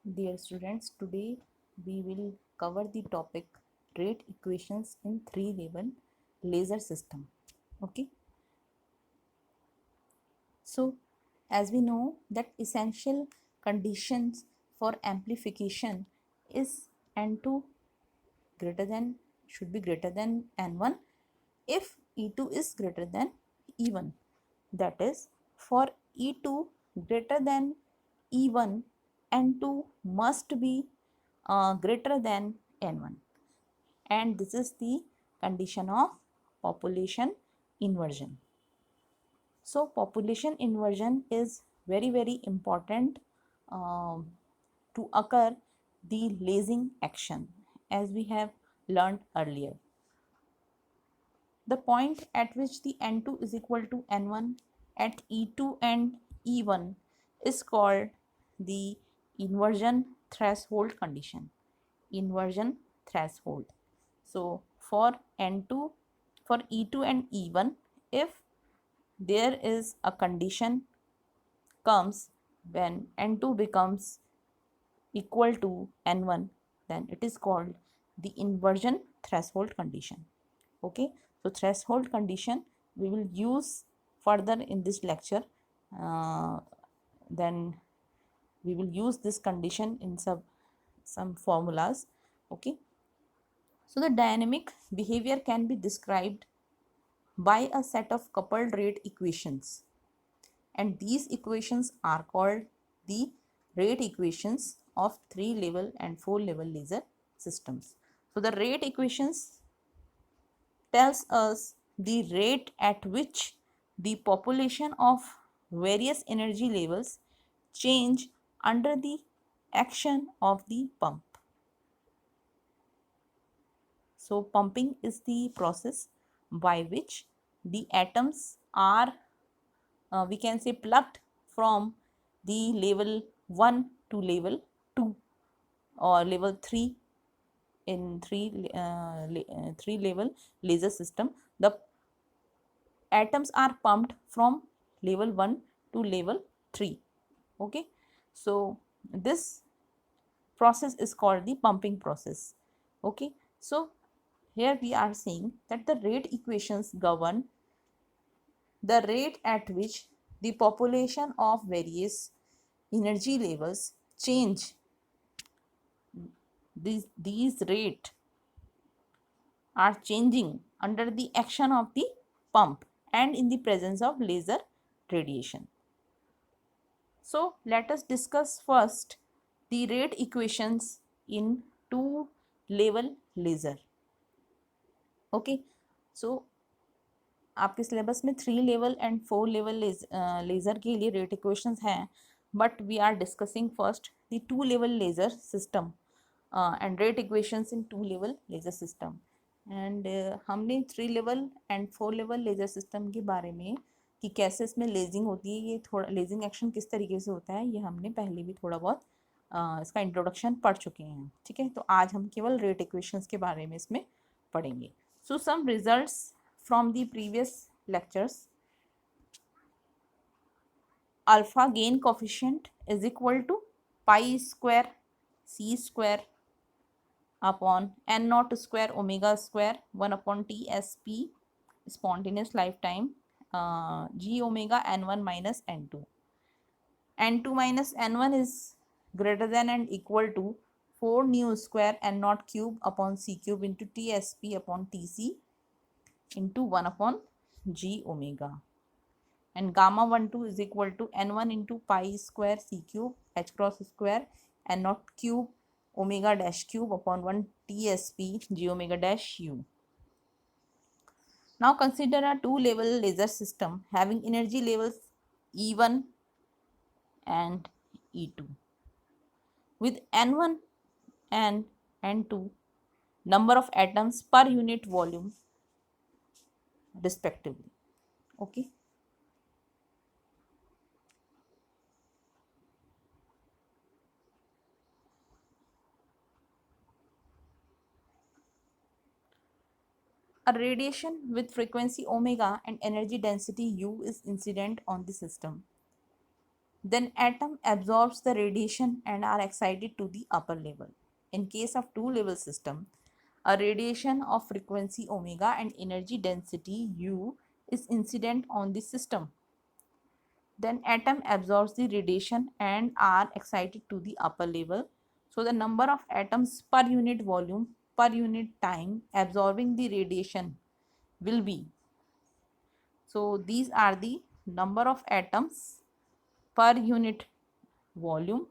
Dear students, today we will cover the topic rate equations in three level laser system. Okay, so as we know that essential conditions for amplification is N2 greater than should be greater than N1 if E2 is greater than E1. That is, for E2 greater than E1, N2 must be greater than N1, and this is the condition of population inversion. So population inversion is very important um, to occur the lasing action, as we have learned earlier. The point at which the N2 is equal to N1 at E2 and E1 is called the inversion threshold condition. Inversion threshold. So for N2, for E2 and E1, if there is a condition comes when N2 becomes equal to N1, then it is called the inversion threshold condition. Okay, so threshold condition we will use further in this lecture. Then we will use this condition in some formulas. Okay, so the dynamic behavior can be described by a set of coupled rate equations, and these equations are called the rate equations of 3 level and 4 level laser systems. So the rate equations tells us the rate at which the population of various energy levels change under the action of the pump. So pumping is the process by which the atoms are we can say plucked from the level 1 to level 2 or level 3 in 3 level laser system. The atoms are pumped from level 1 to level 3. Okay, so this process is called the pumping process. Okay, so here we are saying that the rate equations govern the rate at which the population of various energy levels change. These rate are changing under the action of the pump and in the presence of laser radiation. So let us discuss first the rate equations in two level laser. Okay, so आपके syllabus में 3 level and 4 level laser के लिए rate equations हैं, but we are discussing first the 2 level laser system and rate equations in 2 level laser system. And हमने 3 level and 4 level laser system के बारे में कि कैसे इसमें लेजिंग होती है, ये थोड़ा लेजिंग एक्शन किस तरीके से होता है, ये हमने पहले भी थोड़ा बहुत इसका इंट्रोडक्शन पढ़ चुके हैं. ठीक है, तो आज हम केवल रेट इक्वेशंस के बारे में इसमें पढ़ेंगे. सो सम results from the previous lectures. Alpha gain coefficient is equal to pi square c square upon n naught square omega square 1 upon tsp spontaneous lifetime g omega n1 minus n2. n2 minus n1 is greater than and equal to 4 nu square n naught cube upon c cube into tsp upon tc into 1 upon g omega, and gamma 12 is equal to n1 into pi square c cube h cross square n naught cube omega dash cube upon 1 tsp g omega dash u. Now consider a two level laser system having energy levels E1 and E2 with n1 and n2 number of atoms per unit volume respectively. Okay, a radiation with frequency omega and energy density U is incident on the system. then atom absorbs the radiation and are excited to the upper level. In case of two level system, a radiation of frequency omega and energy density U is incident on the system. Then atom absorbs the radiation and are excited to the upper level. So the number of atoms per unit volume per unit time absorbing the radiation will be. So these are the number of atoms per unit volume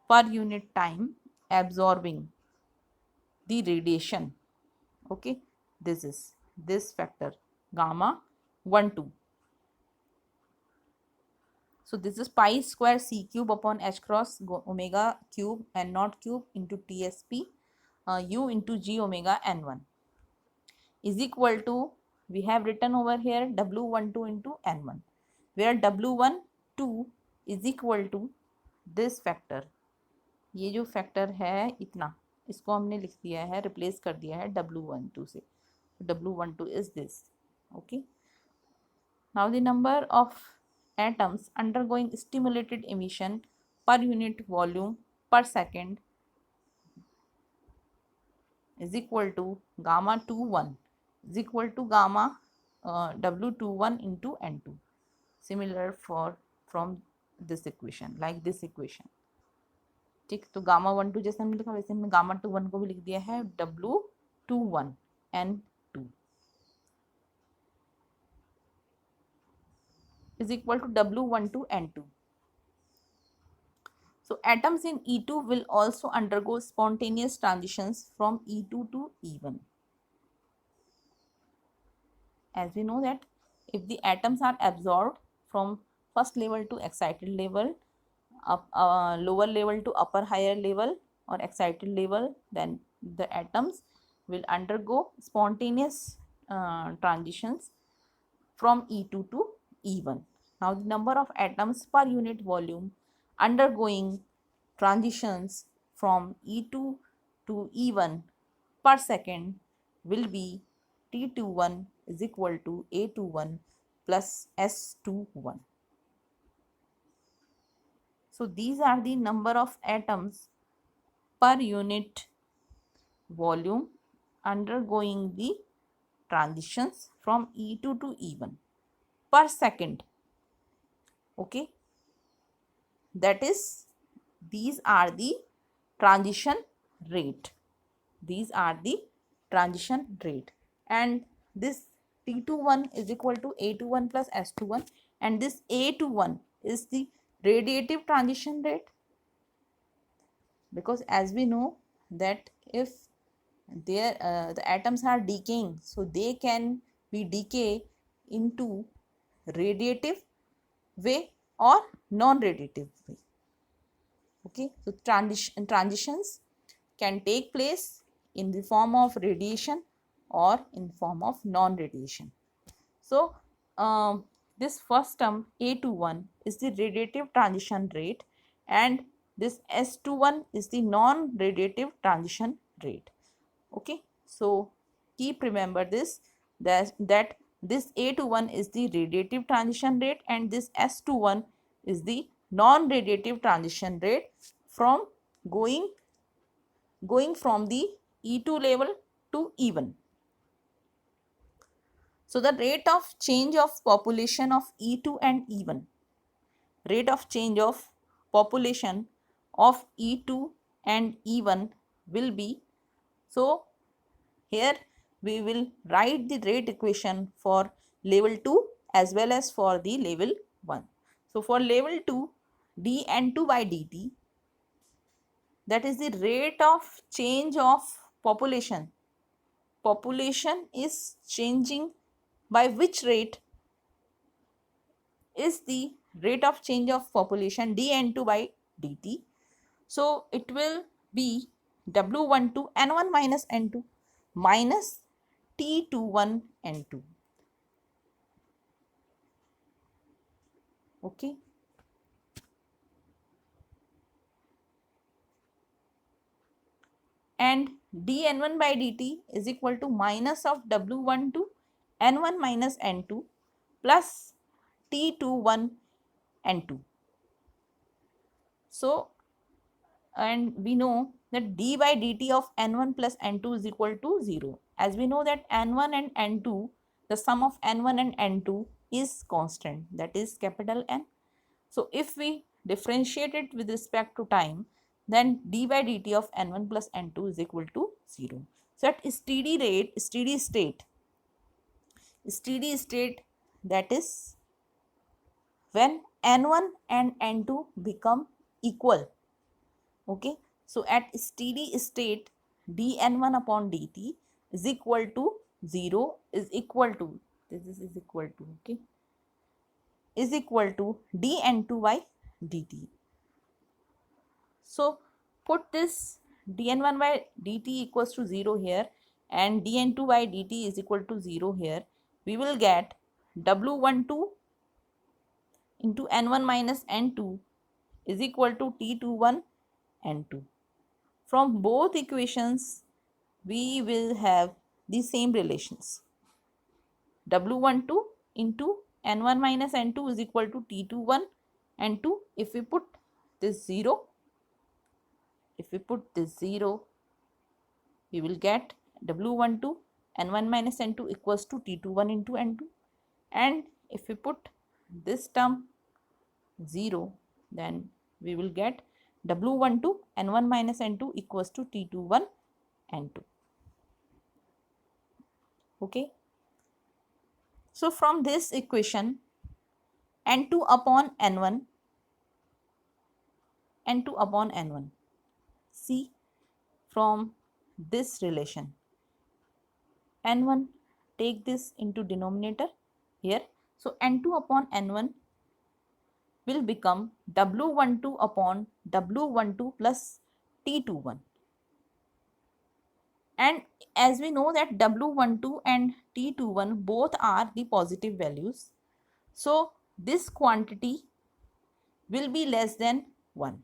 per unit time absorbing the radiation. Okay, this is this factor gamma 1 2. So this is pi square c cube upon h cross omega cube and naught cube into tsp u into g omega n1 is equal to, we have written over here w12 into n1, where w12 is equal to this factor. ये जो factor है इतना, इसको हमने लिख दिया है, replace कर दिया है W12 से. W12 is this. Okay. Now the number of atoms undergoing stimulated emission per unit volume per second is equal to gamma 21 is equal to gamma W21 into N2. Similar for from this equation, like this equation. ठीक, तो gamma 12 जैसे हमने लिखा वैसे हमने gamma 21 को भी लिख दिया है W21 N2 is equal to W12 N2. So atoms in E2 will also undergo spontaneous transitions from E2 to E1. As we know that if the atoms are absorbed from first level to excited level, lower level to upper higher level or excited level, then the atoms will undergo spontaneous transitions from E2 to E1. Now the number of atoms per unit volume undergoing transitions from E2 to E1 per second will be T21 is equal to A21 plus S21. So these are the number of atoms per unit volume undergoing the transitions from E2 to E1 per second. Okay, that is, these are the transition rate. These are the transition rate, and this T21 is equal to A21 plus S21, and this A21 is the radiative transition rate, because as we know that if there the atoms are decaying, so they can be decay into radiative way or non-radiative way. Okay, so transitions can take place in the form of radiation or in form of non-radiation. So this first term A21 is the radiative transition rate, and this S21 is the non-radiative transition rate. Okay, so keep remember this, that this A21 is the radiative transition rate and this S21 is the non-radiative transition rate from going from the E2 level to E1. So the rate of change of population of E2 and E1, rate of change of population of E2 and E1 will be, so here we will write the rate equation for level 2 as well as for the level 1. So for level 2, dN2 by dt, that is the rate of change of population. Population is changing by which rate is the rate of change of population dN2 by dt. So it will be W12 N1 minus N2 minus T21 N2. Okay. And dN1 by dt is equal to minus of W12 N1 minus N2 plus T21 N2. So, and we know that d by dt of n1 plus n2 is equal to 0. As we know that n1 and n2, the sum of n1 and n2 is constant, that is capital N. So if we differentiate it with respect to time, then d by dt of n1 plus n2 is equal to 0. So at steady state, that is when n1 and n2 become equal. Okay, so at steady state, dn1 upon dt is equal to 0, is equal to, this is equal to, okay, is equal to dn2 by dt. So put this dn1 by dt equals to 0 here and dn2 by dt is equal to 0 here. We will get w12 into n1 minus n2 is equal to t21 n2. From both equations, we will have the same relations. W12 into n1 minus n2 is equal to t21 n2. If we put this 0, we will get W12 n1 minus n2 equals to t21 into n2. And if we put this term 0, then we will get W12 n1 minus n2 equals to t21 n2. Okay. So from this equation, n2 upon n1, see from this relation, n1 take this into denominator here. So n2 upon n1 will become W12 upon W12 plus T21. And as we know that W12 and T21 both are the positive values, so this quantity will be less than 1.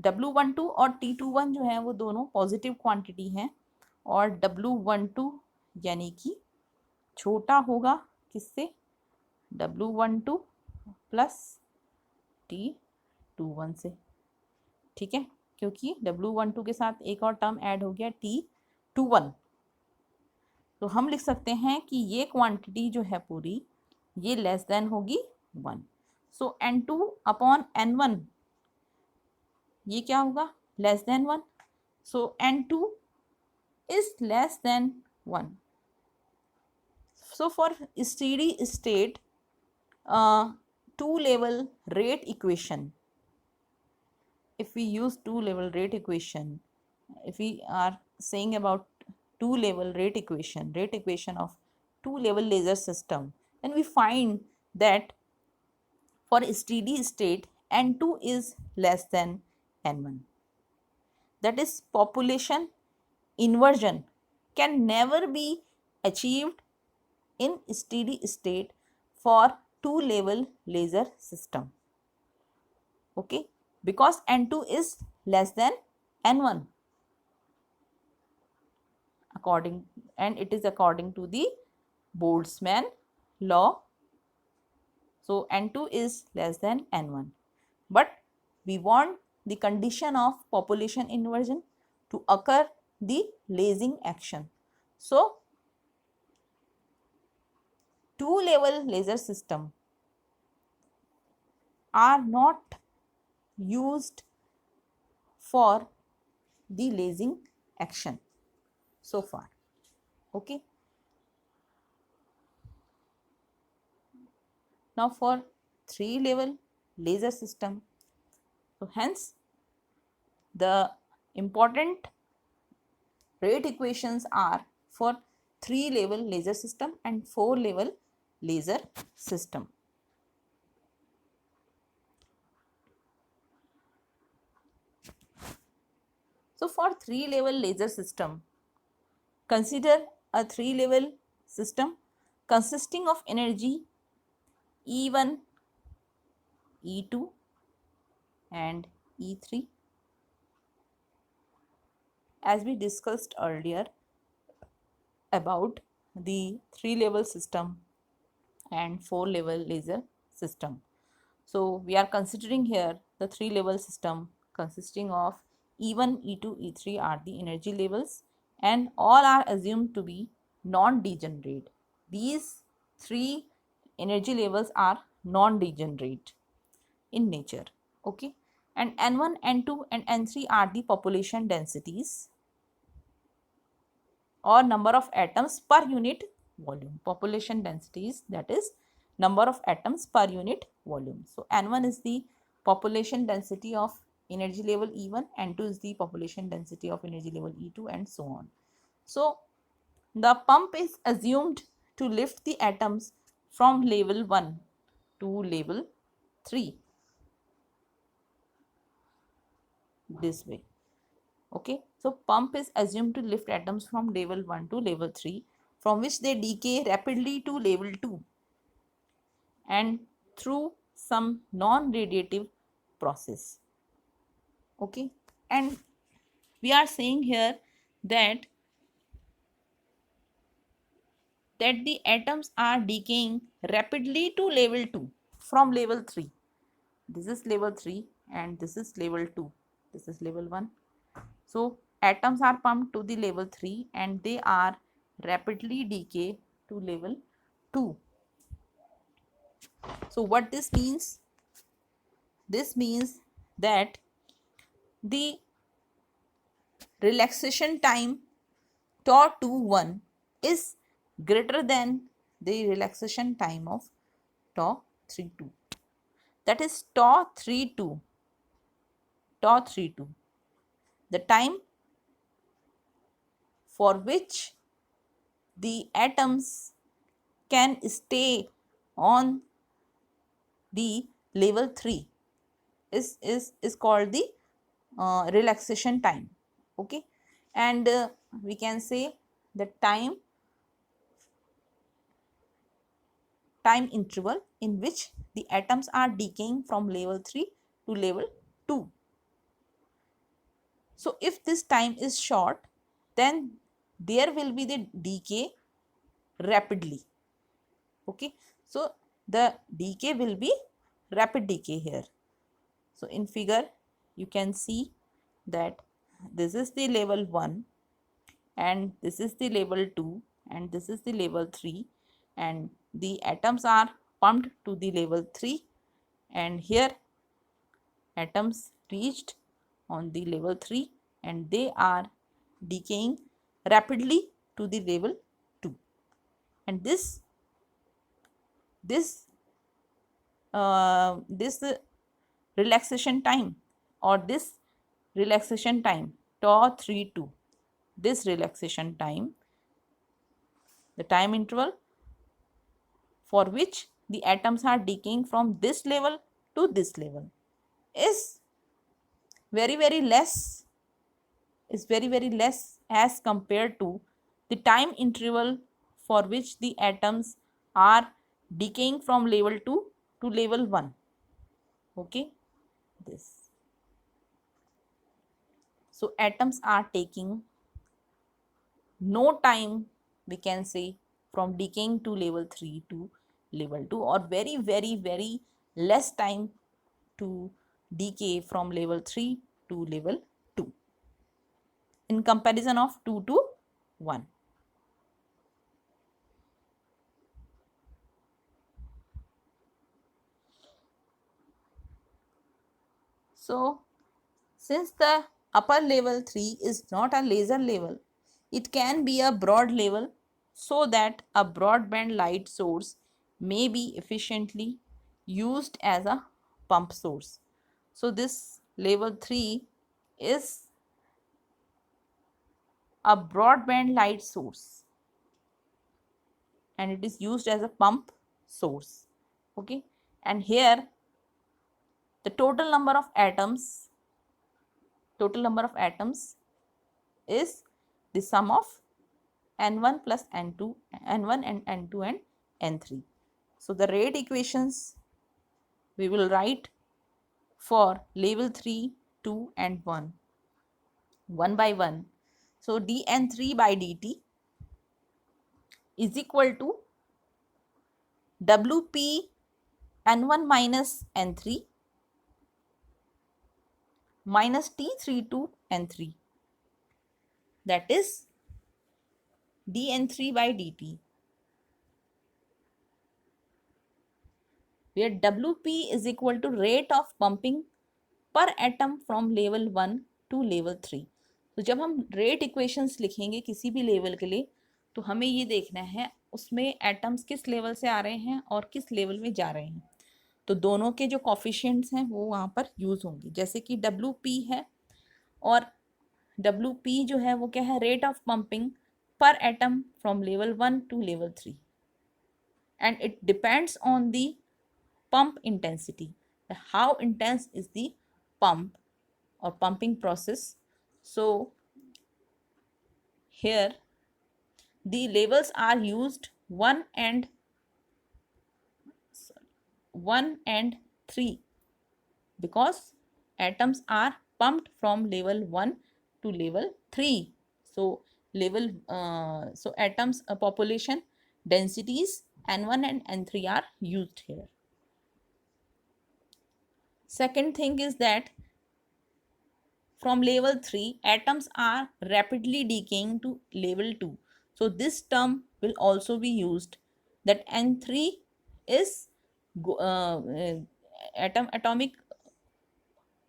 W12 और T21 जो है वो दोनों positive quantity हैं और W12 यानी कि छोटा होगा किससे, W12 प्लस T21 से, ठीक है, क्योंकि W12 के साथ एक और टर्म ऐड हो गया T21. तो हम लिख सकते हैं कि ये क्वांटिटी जो है पूरी ये लेस देन होगी 1. सो n2 अपॉन n1 ये क्या होगा, less than 1. So n2 is less then 1. So for steady state two level rate equation, if we use two level rate equation, if we are saying about two level rate equation of two level laser system, then we find that for steady state n2 is less than n1. That is, population inversion can never be achieved in steady state for two level laser system. Okay, because n2 is less than n1 and it is according to the Boltzmann law. So n2 is less than n1, but we want the condition of population inversion to occur the lasing action. So two level laser system are not used for the lasing action so far. Okay. Now for three level laser system, so hence the important rate equations are for 3 level laser system and 4 level laser system. So for 3 level laser system, consider a 3 level system consisting of energy E1, E2 and E3. As we discussed earlier about the 3 level system and 4 level laser system. So we are considering here the three level system consisting of E1, E2, E3 are the energy levels, and all are assumed to be non-degenerate. These three energy levels are non-degenerate in nature. Okay, and N1, N2 and N3 are the population densities or number of atoms per unit volume. Population densities, that is number of atoms per unit volume. So N1 is the population density of energy level E1, N2 is the population density of energy level E2, and so on. So the pump is assumed to lift the atoms from level 1 to level 3 this way. Okay, so pump is assumed to lift atoms from level 1 to level 3, from which they decay rapidly to level 2 and through some non-radiative process. Okay, and we are saying here that the atoms are decaying rapidly to level 2 from level 3. This is level 3 and this is level 2. This is level 1. So atoms are pumped to the level 3 and they are rapidly decay to level 2. So what this means? This means that the relaxation time tau 2 1 is greater than the relaxation time of tau 3 2. That is tau 3 2. Tau 3 2. The time for which the atoms can stay on the level 3 is called the relaxation time. Okay, and we can say the time interval in which the atoms are decaying from level 3 to level 2. So if this time is short, then there will be the decay rapidly. Okay, so the decay will be rapid decay here. So in figure you can see that this is the level 1 and this is the level 2 and this is the level 3, and the atoms are pumped to the level 3, and here atoms reached on the level 3 and they are decaying rapidly to the level 2, and this relaxation time or this relaxation time tau 3 2, this relaxation time, the time interval for which the atoms are decaying from this level to this level is very less, as compared to the time interval for which the atoms are decaying from level 2 to level 1. Okay, this, so atoms are taking no time, we can say, from decaying to level 3 to level 2, or very less time to decay from level 3 to level 2 in comparison of 2 to 1. So since the upper level 3 is not a laser level, it can be a broad level, so that a broadband light source may be efficiently used as a pump source. So this level 3 is a broadband light source and it is used as a pump source. Okay, and here the total number of atoms is the sum of n1 plus n2, n1 and n2 and n3. So the rate equations we will write for level 3, 2 and 1 by 1. So dn3 by dt is equal to wp n1 minus n3 minus T32 N3, that is dN3 by dt, where Wp is equal to rate of pumping per atom from level 1 to level 3. तो जब हम rate equations लिखेंगे किसी भी level के लिए, तो हमें ये देखना है उसमें एटम्स किस लेवल से आ रहे हैं और किस लेवल में जा रहे हैं। तो दोनों के जो कॉफिशिएंट्स हैं वो वहाँ पर यूज़ होंगे। जैसे कि Wp है, और Wp जो है वो क्या है, रेट ऑफ पंपिंग पर atom from level 1 to level 3, and it depends on the pump intensity, how intense is the pump or pumping process. So here the levels are used 1 and 3, because atoms are pumped from level 1 to level 3. So so atoms population densities N1 and N3 are used here. Second thing is that from level 3, atoms are rapidly decaying to level 2. So this term will also be used, that N3 is atomic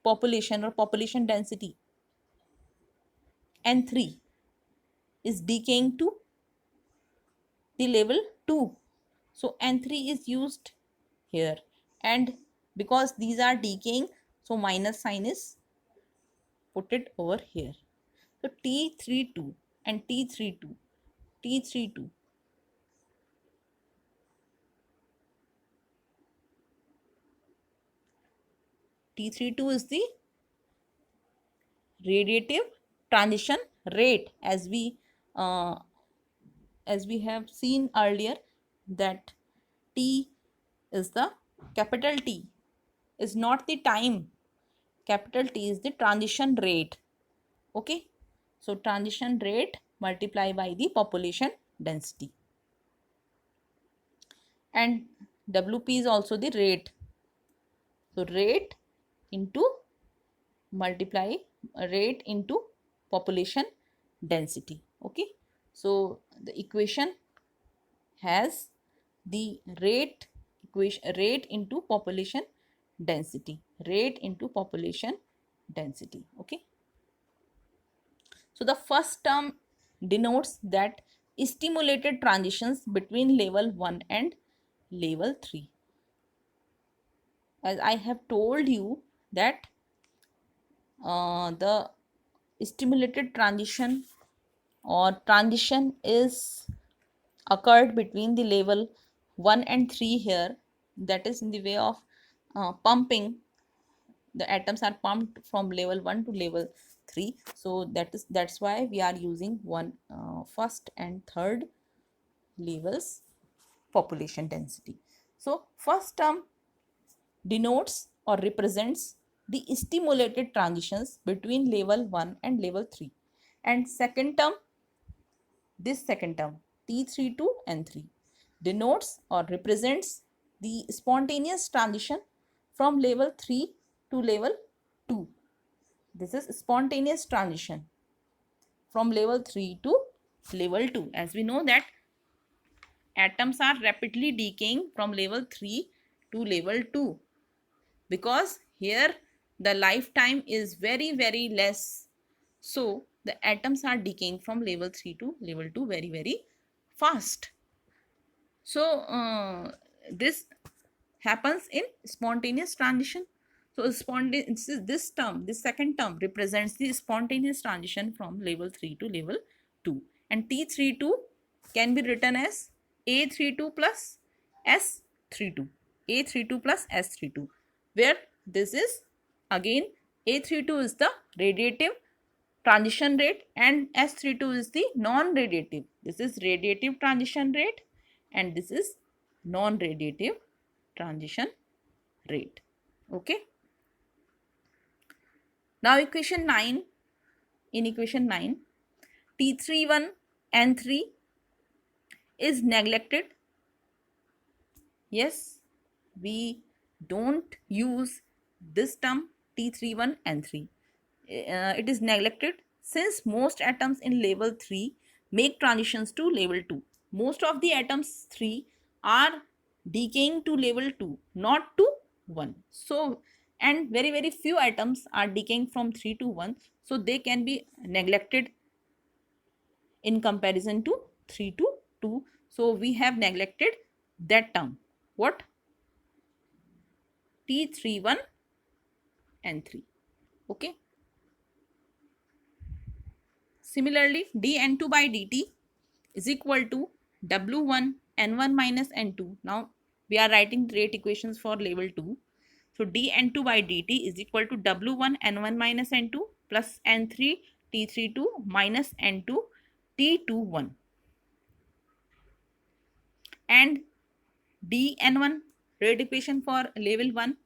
population or population density. N3 is decaying to the level 2. So N3 is used here, and because these are decaying, so minus sign is put it over here. So T32 and T32, T32. T32 is the radiative transition rate, as we have seen earlier, that T is the capital T is not the time, capital T is the transition rate. Okay, so transition rate multiplied by the population density, and Wp is also the rate. So rate into multiply rate into population density. Okay, so the equation has the rate equation, rate into population density, rate into population density. Okay, so the first term denotes that stimulated transitions between level 1 and level 3. As I have told you that the stimulated transition or transition is occurred between the level 1 and 3 here, that is in the way of pumping. The atoms are pumped from level 1 to level 3, so that's why we are using first and third levels population density. So first term denotes or represents the stimulated transitions between level 1 and level 3, and second term, this second term T32 and 3 denotes or represents the spontaneous transition from level 3 to level 2. This is spontaneous transition from level 3 to level 2. As we know that atoms are rapidly decaying from level 3 to level 2, because here the lifetime is very less. So the atoms are decaying from level 3 to level 2 very fast. So this happens in spontaneous transition. So this term, this second term represents the spontaneous transition from level 3 to level 2, and T32 can be written as A32 plus S32, A32 plus S32, where this is again A32 is the radiative transition rate and S32 is the non-radiative. This is radiative transition rate and this is non-radiative transition rate. Okay. Now equation 9, in equation 9, T31 N3 is neglected. Yes, we don't use this term T31 N3. it is neglected since most atoms in level 3 make transitions to level 2. Most of the atoms 3 are decaying to level 2, not to 1. So, and very few atoms are decaying from 3 to 1, so they can be neglected in comparison to 3 to 2. So we have neglected that term. What? T31 and 3. Okay. Similarly, dN2 by dt is equal to W1 N1 minus N2. Now we are writing rate equations for level 2. So dN2 by dt is equal to W1 N1 minus N2 plus N3 T32 minus N2 T21. And dN1 rate equation for level 1.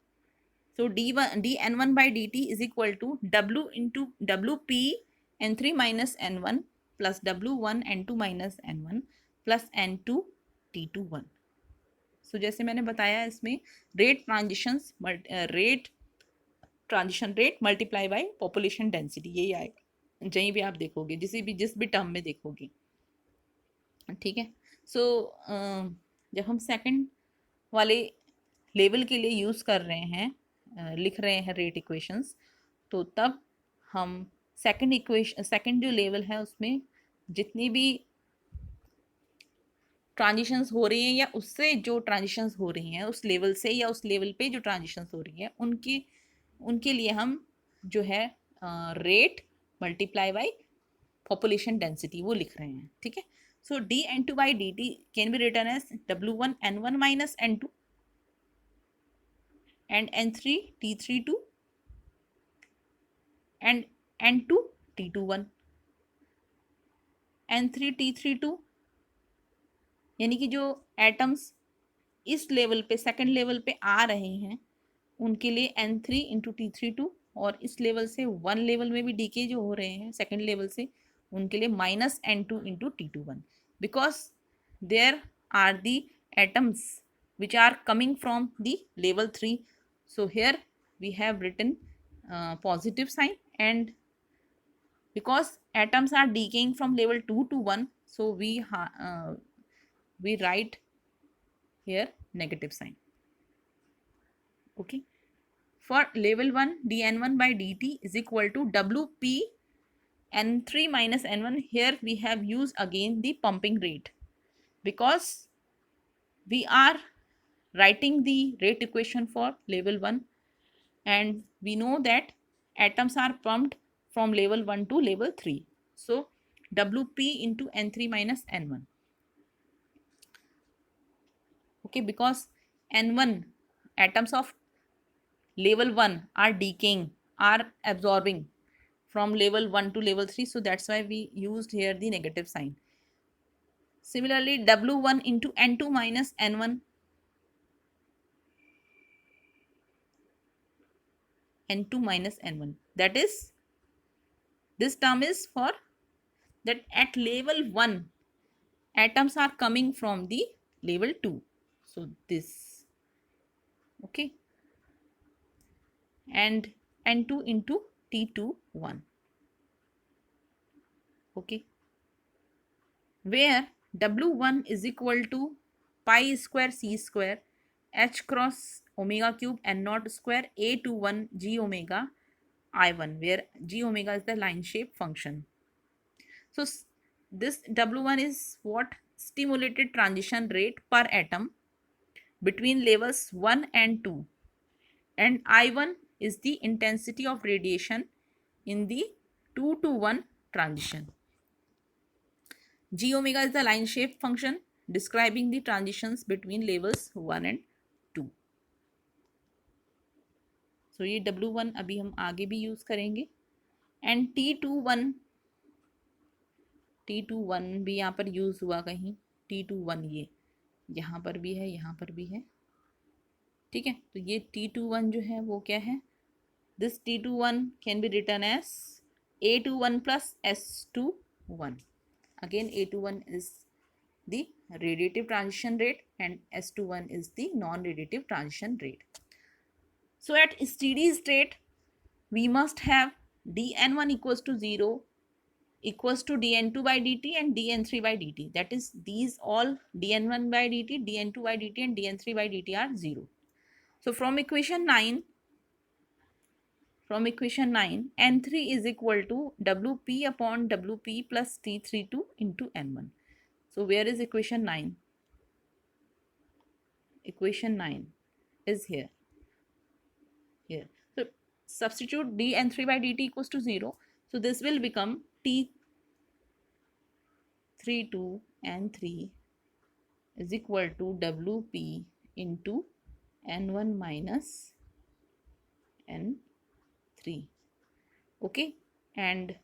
So dN1 by dt is equal to W into Wp N3 minus N1 plus W1 N2 minus N1 plus N2 T21. सो जैसे मैंने बताया इसमें rate transition rate multiply by population density, यही आएगा जहीं भी आप देखोगे, जिस भी टर्म में देखोगे. ठीक है. सो जब हम सेकंड वाले लेवल के लिए यूज़ कर रहे हैं, लिख रहे हैं रेट इक्वेशंस, तो तब हम सेकंड जो लेवल है उसमें जितनी भी ट्रांजिशंस हो रही हैं या उससे जो ट्रांजिशंस हो रही हैं उस लेवल से या उस लेवल पे जो ट्रांजिशंस हो रही हैं उनके लिए हम जो है rate multiply by population density वो लिख रहे हैं. ठीक है. So dN2 by dt can be written as W1 N1 minus N2 and N3 T32 and N2 T21. N3 T32 यानी कि जो एटम्स इस लेवल पे सेकंड लेवल पे आ रहे हैं उनके लिए N3 इंटू T32, और इस लेवल से 1 लेवल में भी डीके जो हो रहे हैं सेकंड लेवल से उनके लिए minus N2 into T21, because there are the atoms which are coming from the level 3. So here we have written positive sign, and because atoms are decaying from level 2 to 1, so we write here negative sign. Okay. For level 1, dN1 by dt is equal to Wp N3 minus N1. Here we have used again the pumping rate, because we are writing the rate equation for level 1, and we know that atoms are pumped from level 1 to level 3. So Wp into N3 minus N1. Okay, because N1 atoms of level 1 are decaying, are absorbing from level 1 to level 3, so that's why we used here the negative sign. Similarly, W1 into N2 minus N1, N2 minus N1, that is, this term is for that at level 1 atoms are coming from the level 2, so this. Okay. And N2 into T21. Okay. Where W1 is equal to pi square C square H cross omega cube N naught square A21 G omega I1, where G omega is the line shape function. So this W1 is what? Stimulated transition rate per atom between levels 1 and 2, and I1 is the intensity of radiation in the 2 to 1 transition. G omega is the line shape function describing the transitions between levels 1 and 2. So ये W1 अभी हम आगे भी use करेंगे. And T21 भी यहाँ पर use हुआ कहीं. T21 ये यहाँ पर भी है, यहाँ पर भी है. ठीक है. तो ये T21 जो है वो क्या है? This T21 can be written as A21 plus S21. Again, A21 is the radiative transition rate and S21 is the non-radiative transition rate. So at steady state, we must have dn1 equals to 0 equals to dn2 by dt and dn3 by dt. That is, these all dn1 by dt, dn2 by dt and dn3 by dt are 0. So from equation 9, n3 is equal to wp upon wp plus t32 into n1. So where is equation 9? Equation 9 is here. So substitute dn3 by dt equals to 0. So this will become t32 n3 is equal to wp into n1 minus n3. Okay, and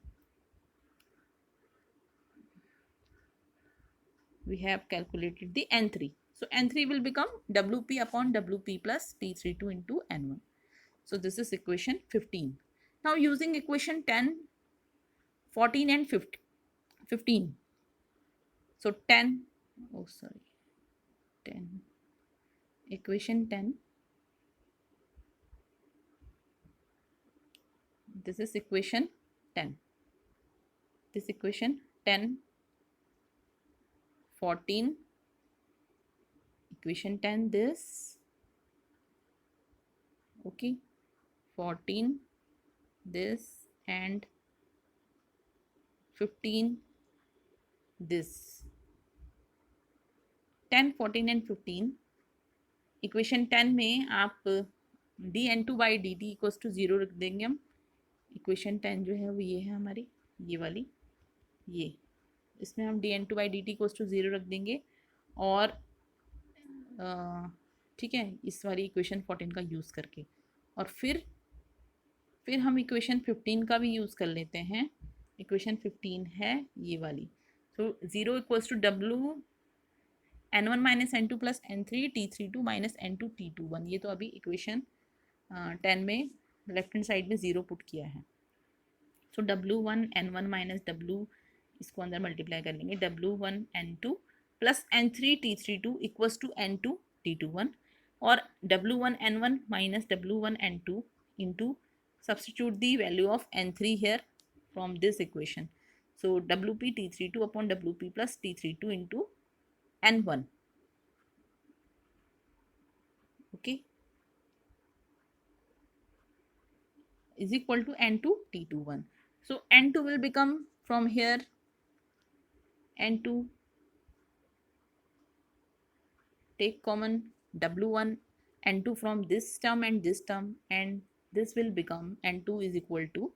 we have calculated the n3. So n3 will become wp upon wp plus t32 into n1. So this is equation 15. Now using equation 10, 14 and 15. So 10, oh sorry, 10, equation 10. This is equation 10. This equation 10, 14, equation 10 this, okay, 14 this and 15 this. 10, 14 and 15. Equation 10 में आप dn2 by D T equals to 0 रख देंगे हम. Equation 10 जो है वो ये है हमारी, ये वाली, ये इसमें हम dn2 by D T equals to 0 रख देंगे और ठीक है, इस वाली इक्वेशन 14 का यूज़ करके. और फिर हम इक्वेशन 15 का भी यूज़ कर लेते हैं. इक्वेशन 15 है ये वाली. So 0 equals to w n1 minus n2 plus n3 t32 minus n2 t21. ये तो अभी इक्वेशन 10 में लेफ्ट हैंड साइड में 0 पुट किया है. सो w1 n1 माइनस w, इसको अंदर मल्टीप्लाई कर लेंगे, w1 n2 plus n3 t32 equals to n2 t21 और w1 n1 minus w1 n2 into substitute the value of n3 here from this equation. So wp t32 upon wp plus t32 into n1. Okay, is equal to n2 t21. So n2 will become from here n2, take common w1 n2 from this term and this term, and this will become n2 is equal to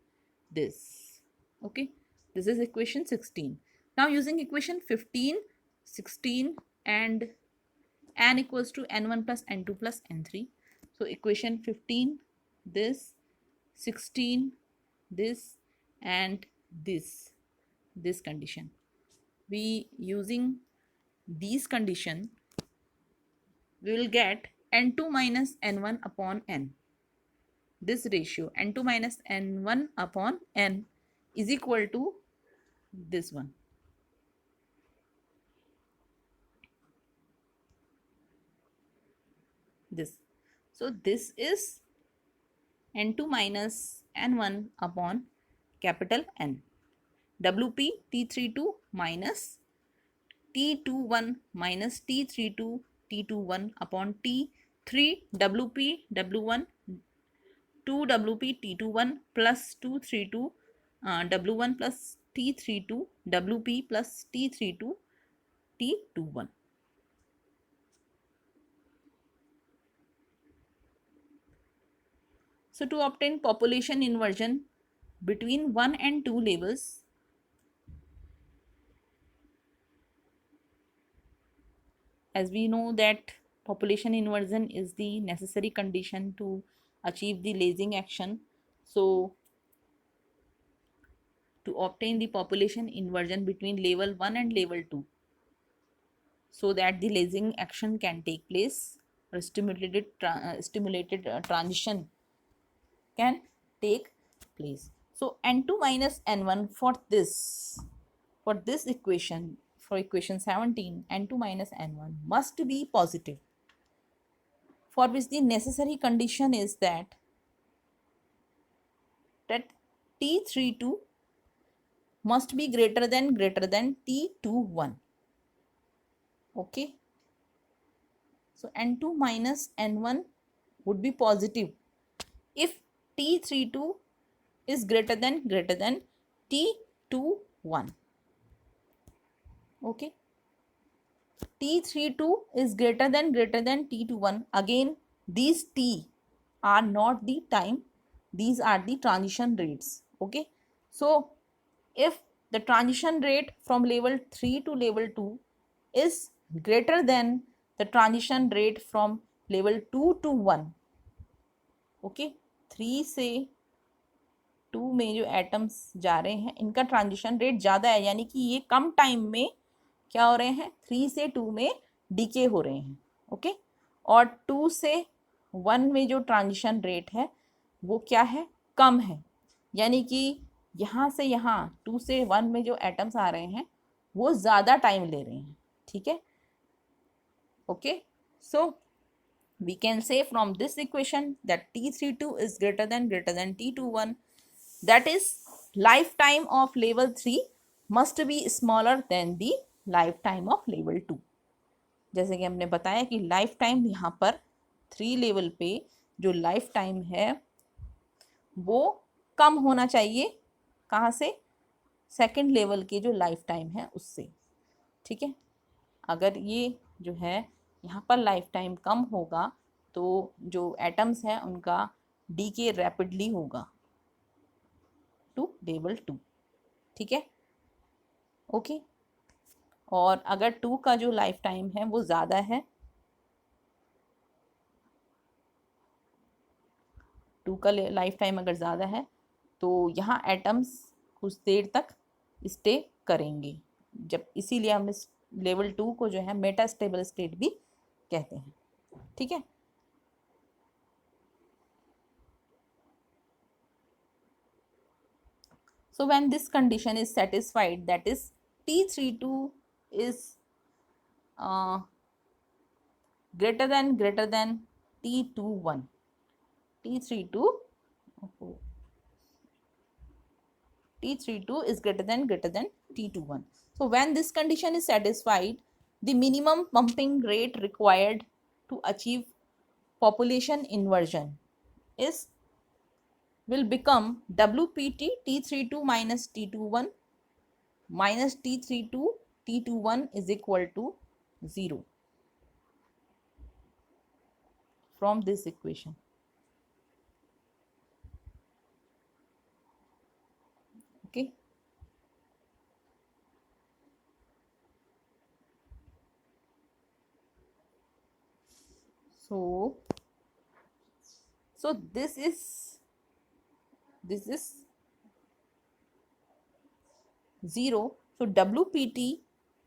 this. Okay, this is equation 16. Now using equation 15, 16 and n equals to n1 plus n2 plus n3. So equation 15, this, 16, this and this condition. We using these condition, we will get n2 minus n1 upon n. This ratio n2 minus n1 upon n is equal to this one. This. So this is n2 minus n1 upon capital N. Wp t32 minus t21 minus t32 t21 upon t3 wp w1 2 wp t21 plus 232 w1 plus t32 wp plus t32 t21. So to obtain population inversion between 1 and 2 labels, as we know that population inversion is the necessary condition to achieve the lasing action. So to obtain the population inversion between level 1 and level 2, so that the lasing action can take place or stimulated transition can take place. So n2 minus n1 for this equation, for equation 17, n2 minus n1 must be positive, for which the necessary condition is that t T32 must be greater than T21. Okay, so N2 minus N1 would be positive if T32 is greater than T21. Okay, T32 is greater than T21. Again, these T are not the time, these are the transition rates. Okay, so if the transition rate from level 3 to level 2 is greater than the transition rate from level 2 to 1, okay 3 से 2 में जो atoms जा रहे हैं इनका transition rate ज़्यादा है, यानी कि ये कम टाइम में क्या हो रहे हैं, 3 से 2 में डीके हो रहे हैं. ओके, और 2 से 1 में जो ट्रांजिशन रेट है वो क्या है, कम है, यानी कि यहाँ से यहाँ 2 से 1 में जो एटम्स आ रहे हैं वो ज़्यादा टाइम ले रहे हैं. ठीक है, okay, so we can say from this equation that T32 is greater than T21. That is, lifetime of level 3 must be smaller than the lifetime of level 2. जैसे कि हमने बताया कि लाइफ टाइम यहाँ पर 3 लेवल पे जो लाइफ टाइम है वो कम होना चाहिए, कहाँ से, सेकंड लेवल के जो लाइफ टाइम है उससे. ठीक है, अगर ये जो है यहाँ पर लाइफ टाइम कम होगा तो जो एटम्स हैं उनका डीके रैपिडली होगा टू लेवल 2. ठीक है, ओके, और अगर 2 का जो लाइफ टाइम है वो ज़्यादा है, 2 का लाइफ टाइम अगर ज़्यादा है तो यहाँ एटम्स कुछ देर तक स्टे करेंगे, जब इसीलिए हम इस लेवल 2 को जो है मेटास्टेबल स्टेट भी कहते हैं. ठीक है, so when this condition is satisfied, that is T32 is greater than T21. T32 is greater than T21. So when this condition is satisfied, the minimum pumping rate required to achieve population inversion will become WPT T32 minus T21 minus T32 T21 is equal to 0 from this equation. Okay, so this is 0. So WPT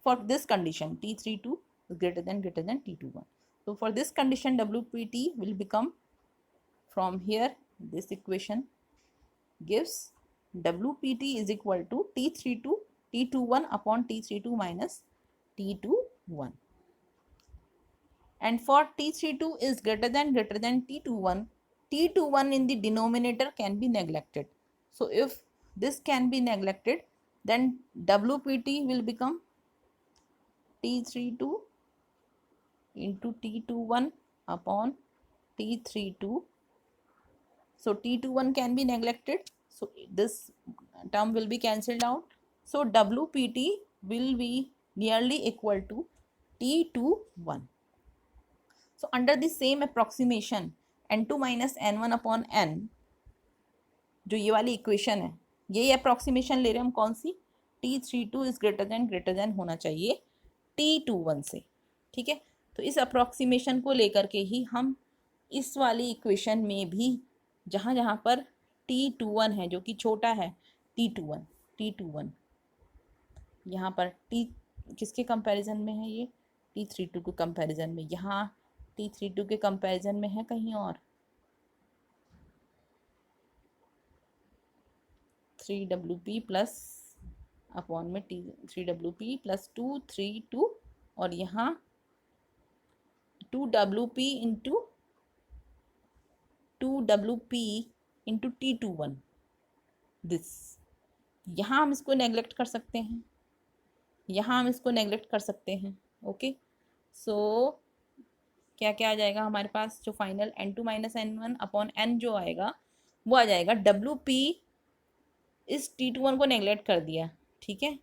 for this condition T32 is greater than T21. So for this condition WPT will become, from here this equation gives WPT is equal to T32 T21 upon T32 minus T21. And for T32 is greater than T21, T21 in the denominator can be neglected. So if this can be neglected, then WPT will become T32 into T21 upon T32. So T21 can be neglected, so this term will be cancelled out. So WPT will be nearly equal to T21. So under the same approximation N2 minus N1 upon N, जो ये वाली equation है, यही approximation ले रहे हैं हम, कौन सी, T32 इज ग्रेटर देन होना चाहिए T21 से. ठीक है, तो इस अप्रोक्सीमेशन को लेकर के ही हम इस वाली इक्वेशन में भी जहाँ जहाँ पर T21 है जो कि छोटा है, T21 यहाँ पर T किसके कंपैरिजन में है, ये T32 के कंपैरिजन में, यहाँ T32 के कंपैरिजन में है कहीं और 3WP प्लस अपॉन में T3WP प्लस 232 और यहाँ 2WP इंटू T21 दिस। यहाँ हम इसको नेग्लेक्ट कर सकते हैं, यहाँ हम इसको नेग्लेक्ट कर सकते हैं। ओके, सो क्या क्या आ जाएगा हमारे पास, जो final n2 minus n1 upon n जो आएगा वो आ जाएगा डब्ल्यू पी। इस T21 को नेग्लेक्ट कर दिया, ठीक है,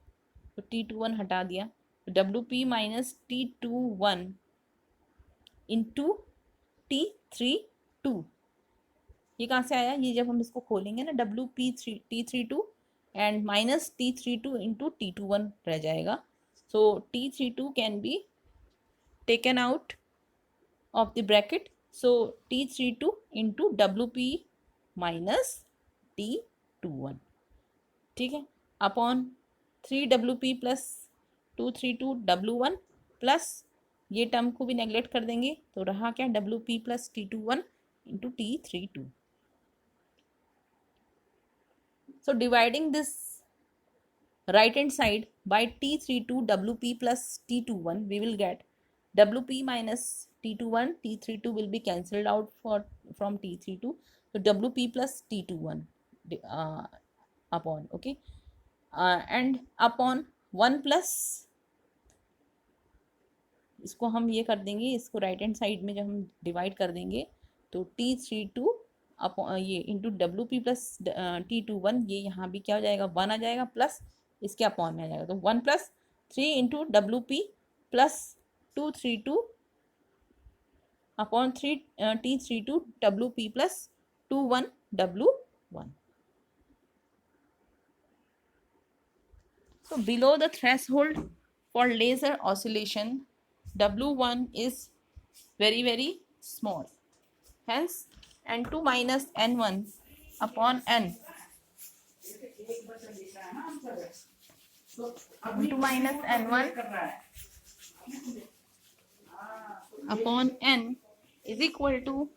तो T21 हटा दिया, तो W P minus T21 into T32। ये कहाँ से आया, ये जब हम इसको खोलेंगे ना, T32 and minus T32 into T21 रह जाएगा। सो T32 can be taken out of the bracket, so T32 into WP minus T21, ठीक है, upon 3WP plus 232W1 plus ये टर्म को भी नेग्लेक्ट कर देंगे, तो रहा क्या, WP plus T21 into T32। So dividing this right hand side by T32 WP plus T21, we will get WP minus T21, T32 will be cancelled out from T32, so WP plus T21 upon, okay, and upon 1 plus, इसको हम ये कर देंगे, इसको right hand side में जब हम divide कर देंगे तो T32 अपॉन ये इंटू WP प्लस T21, ये यहाँ भी क्या हो जाएगा, 1 आ जाएगा, प्लस इसके अपॉन में आ जाएगा, तो 1 plus 3 into WP plus 232 upon 3 T32 WP plus 21 W1। So below the threshold for laser oscillation, W1 is very very small, hence N2 minus N1 upon N, N2 minus N1 upon N is equal to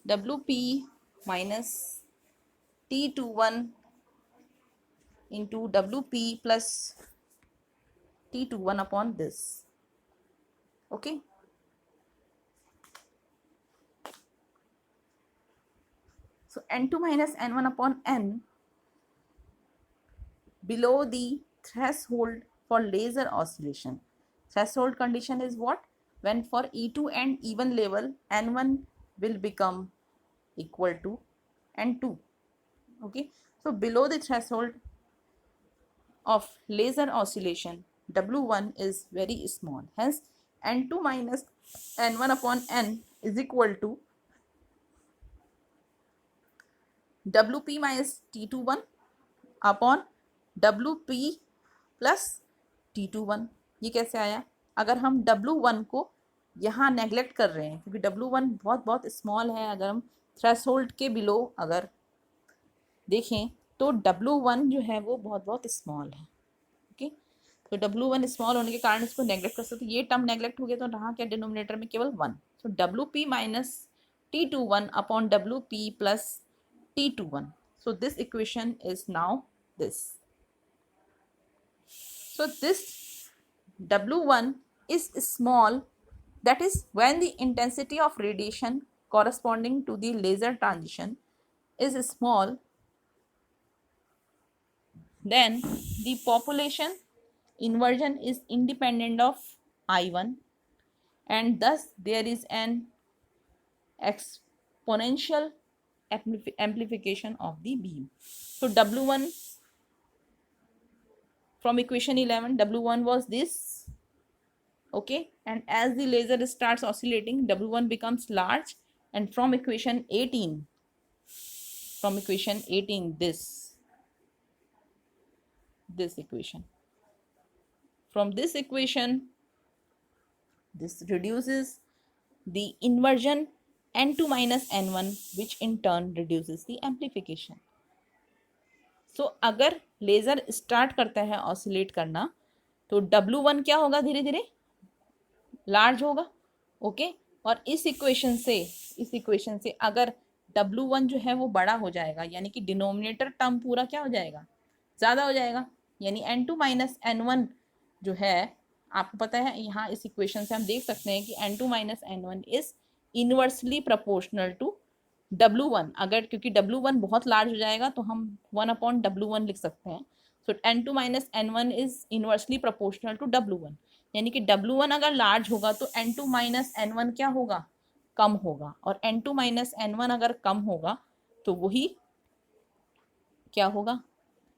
WP minus T21 into WP plus T21 upon this. Okay, so N2 minus N1 upon N below the threshold for laser oscillation. Threshold condition is what, when for E2 and even level N1 will become equal to N2. Okay, so below the threshold of laser oscillation, W1 is very small, hence N2 minus N1 upon N is equal to WP minus T21 upon WP plus T21। ये कैसे आया, अगर हम W1 को यहाँ neglect कर रहे हैं क्योंकि W1 बहुत बहुत स्मॉल है, अगर हम थ्रेशोल्ड के बिलो अगर देखें तो W1 जो है वो बहुत बहुत स्मॉल है। ओके, तो W1 स्मॉल होने के कारण इसको नेग्लेक्ट कर सकते, ये टर्म नेग्लेक्ट हो गया, तो रहा क्या डिनोमिनेटर में केवल 1, सो WP minus T21 upon WP plus T21, so this equation is now this. So this W1 is small, that is when the intensity of radiation corresponding to the laser transition is small, then the population inversion is independent of I1 and thus there is an exponential amplification of the beam. So W1 from equation 11, W1 was this, okay, and as the laser starts oscillating, W1 becomes large, and from equation 18, this equation, from this equation, this reduces the inversion N2 minus N1, which in turn reduces the amplification. So अगर laser start करता है oscillate करना तो W1 क्या होगा, धीरे धीरे large होगा। ओके, और इस इक्वेशन से अगर W1 जो है वो बड़ा हो जाएगा, यानी कि डिनोमिनेटर टर्म पूरा क्या हो जाएगा, ज़्यादा हो जाएगा, यानी N2 माइनस N1 जो है, आपको पता है यहाँ इस इक्वेशन से हम देख सकते हैं कि N2 minus N1 is inversely proportional to W1 अगर, क्योंकि W1 बहुत लार्ज हो जाएगा तो हम 1/W1 लिख सकते हैं. So N2 minus N1 is inversely proportional to W1, यानी कि W1 अगर लार्ज होगा तो N2 माइनस N1 क्या होगा, कम होगा. और N2 माइनस N1 अगर कम होगा तो वही क्या होगा,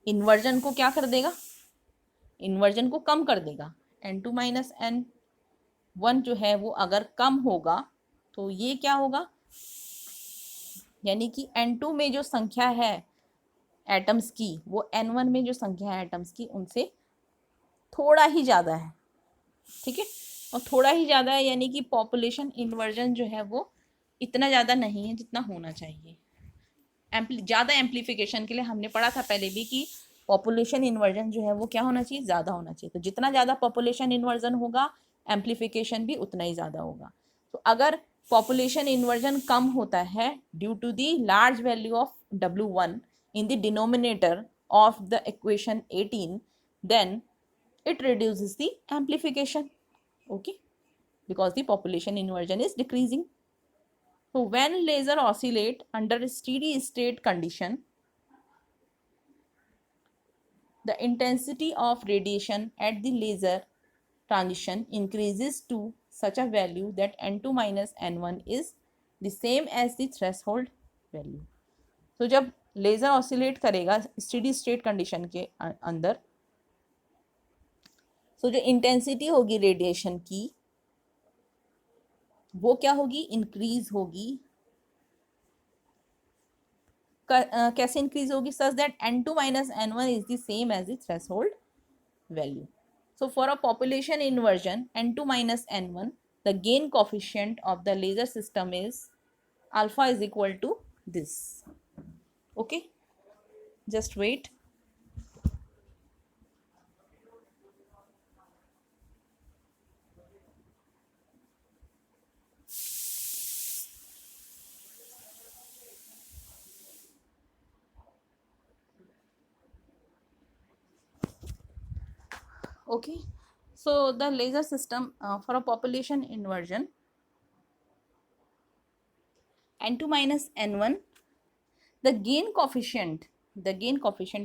इन्वर्जन को क्या कर देगा, इन्वर्जन को कम कर देगा. N2 माइनस N1 जो है वो अगर कम होगा तो ये क्या होगा, यानी कि N2 में जो संख्या है एटम्स की वो N1 में जो संख्या है एटम्स की उनसे थोड़ा ही ज़्यादा है. ठीक है, और थोड़ा ही ज़्यादा है यानी कि पॉपुलेशन इन्वर्जन जो है वो इतना ज़्यादा नहीं है जितना होना चाहिए. ज़्यादा एम्प्लीफिकेशन के लिए हमने पढ़ा था पहले भी कि पॉपुलेशन इन्वर्जन जो है वो क्या होना चाहिए, ज़्यादा होना चाहिए. तो जितना ज़्यादा पॉपुलेशन इन्वर्जन होगा एम्प्लीफिकेशन भी उतना ही ज़्यादा होगा. तो अगर पॉपुलेशन इन्वर्जन कम होता है due to the large value of W1 in the denominator of the equation 18, then it reduces the amplification, okay, because the population inversion is decreasing. So when laser oscillate under a steady state condition, the intensity of radiation at the laser transition increases to such a value that N2 minus N1 is the same as the threshold value. तो जब laser oscillate करेगा steady state condition के अंदर, तो जो intensity होगी radiation की वो क्या होगी, इंक्रीज होगी. कैसे इंक्रीज होगी, such that N2 minus N1 is the same as the threshold value. So for a population inversion N2 minus N1, the gain coefficient of the laser system is alpha is equal to this. Okay, just wait. Okay, so the laser system for a population inversion N2 minus N1, the gain coefficient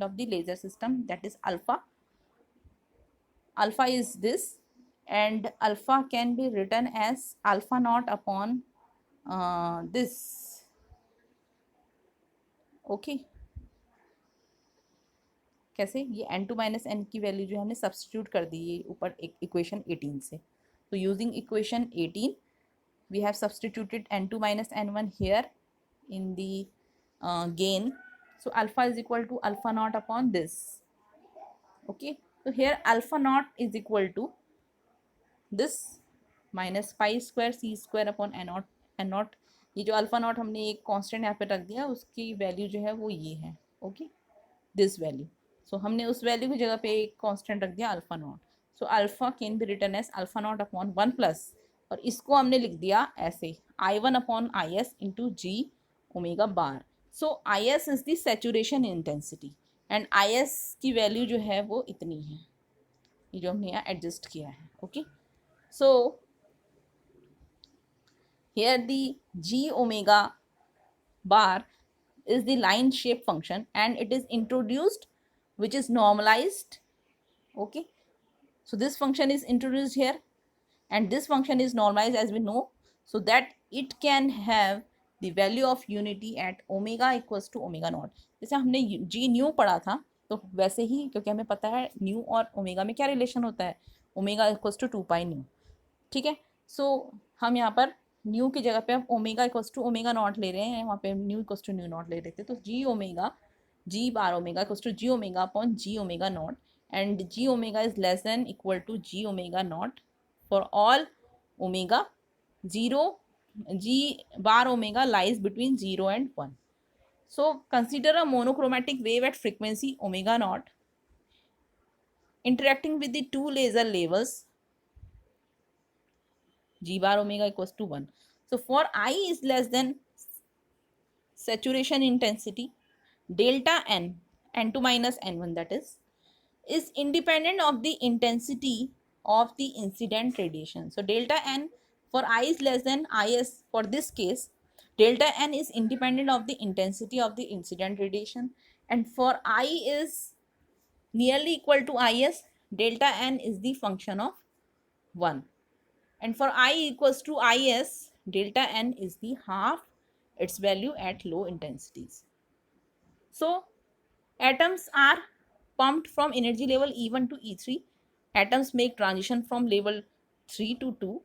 of the laser system, that is alpha is this, and alpha can be written as alpha naught upon this. Okay, कैसे, ये N2 minus N की वैल्यू जो हमने substitute कर दी है ऊपर equation 18 से. तो using equation 18 we have substituted N2 minus N1 here in the gain. So alpha is equal to alpha naught upon this. Okay, so here alpha naught is equal to this minus pi square c square upon n naught. ये जो alpha not हमने एक constant यहाँ पे रख दिया उसकी value जो है वो ये है. Okay, this value. सो हमने उस वैल्यू की जगह पे एक कांस्टेंट रख दिया alpha naught. So alpha can be written as alpha naught upon 1 plus, और इसको हमने लिख दिया ऐसे I1 upon IS into g omega bar. So IS is the saturation intensity and IS की वैल्यू जो है वो इतनी है, ये जो हमने यहाँ एडजस्ट किया है. Okay, so here the g omega bar is the line shape function and it is introduced which is normalized. Okay, so this function is introduced here and this function is normalized as we know, so that it can have the value of unity at omega equals to omega naught. जैसे हमने g new पढ़ा था तो वैसे ही, क्योंकि हमें पता है न्यू और ओमेगा में क्या रिलेशन होता है, omega equals to 2 pi nu. ठीक है, सो हम यहाँ पर न्यू की जगह पे अब omega equals to omega naught ले रहे हैं, वहाँ पे nu equals to nu naught ले रहे थे. तो G omega G bar omega equals to G omega upon G omega naught, and G omega is less than equal to G omega naught for all omega 0. G bar omega lies between 0 and 1. So consider a monochromatic wave at frequency omega naught interacting with the two laser levels g bar omega equals to 1. So for I is less than saturation intensity, delta n, N2 minus N1 that is independent of the intensity of the incident radiation. So delta n for I is less than IS for this case, delta n is independent of the intensity of the incident radiation, and for I is nearly equal to is, delta n is the function of 1, and for I equals to is, delta n is the half its value at low intensities. So atoms are pumped from energy level E1 to E3. Atoms make transition from level 3 to 2,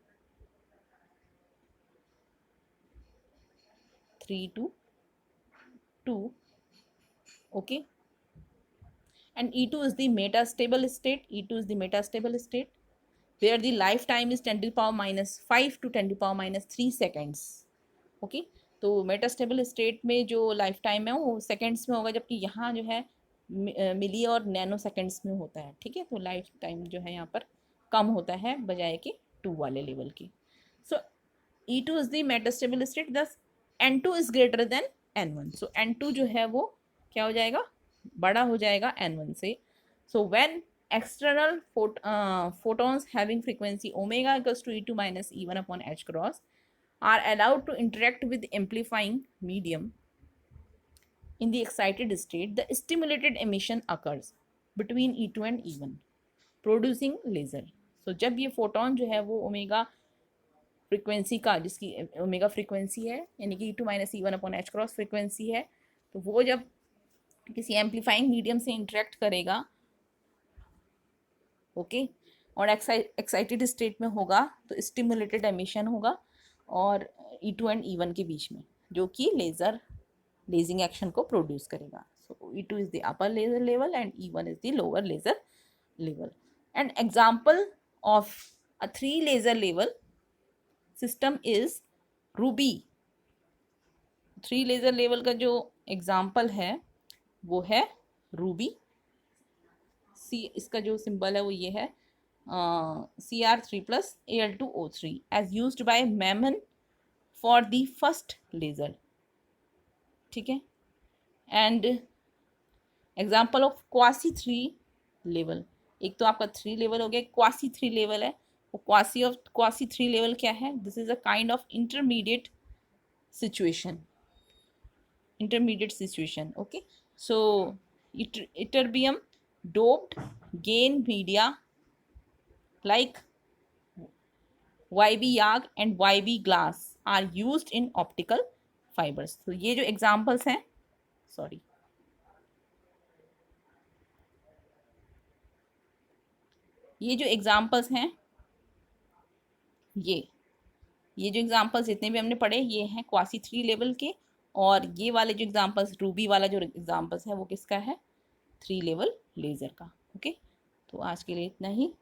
3 to 2, okay. And E2 is the metastable state. E2 is the metastable state where the lifetime is 10 to the power minus 5 to 10 to the power minus 3 seconds, okay. तो metastable state में जो life time है वो seconds में होगा, जबकि यहाँ जो है मिली और नैनो सेकेंड्स में होता है, ठीक है. तो लाइफ टाइम जो है यहाँ पर कम होता है बजाय कि 2 वाले लेवल की. सो E2 is the metastable state, दस N2 is greater than N1. So N2 जो है वो क्या हो जाएगा, बड़ा हो जाएगा N1 से. So when external photons having frequency omega equals to E2 minus E1 upon H cross are allowed to interact with amplifying medium in the excited state, the stimulated emission occurs between E2 and E1 producing laser. So जब ये photon जो है वो omega frequency का, जिसकी omega frequency है यानी कि E2 minus E1 upon H cross frequency है, तो वो जब किसी एम्पलीफाइंग मीडियम से इंटरेक्ट करेगा, ओके, और एक्साइटेड स्टेट में होगा तो स्टिमुलेटेड एमिशन होगा और E2 एंड E1 के बीच में, जो कि लेजिंग एक्शन को प्रोड्यूस करेगा. So E2 is the upper laser level and E1 is the lower laser level. And example of a 3 laser level system is ruby. 3 laser level का जो example है वो है रूबी. इसका जो सिंबल है वो ये है Cr3 plus Al2O3 as used by Mammon for the first laser, ठीक है. And example of quasi 3 level, एक तो आपका 3 लेवल हो गया, क्वासी 3 लेवल है. वो क्वासी 3 लेवल क्या है, this is a kind of intermediate situation, okay. So ytterbium doped gain media like YB YAG and YB glass are used in optical fibers. तो ये जो एग्जाम्पल्स हैं, सॉरी, ये जो एग्जाम्पल्स हैं, ये जो एग्जाम्पल्स जितने भी हमने पढ़े ये हैं क्वासी 3 लेवल के, और ये वाले जो एग्जाम्पल्स, रूबी वाला जो एग्जाम्पल्स है वो किसका है, 3 लेवल लेज़र का, ओके. तो आज के लिए इतना ही.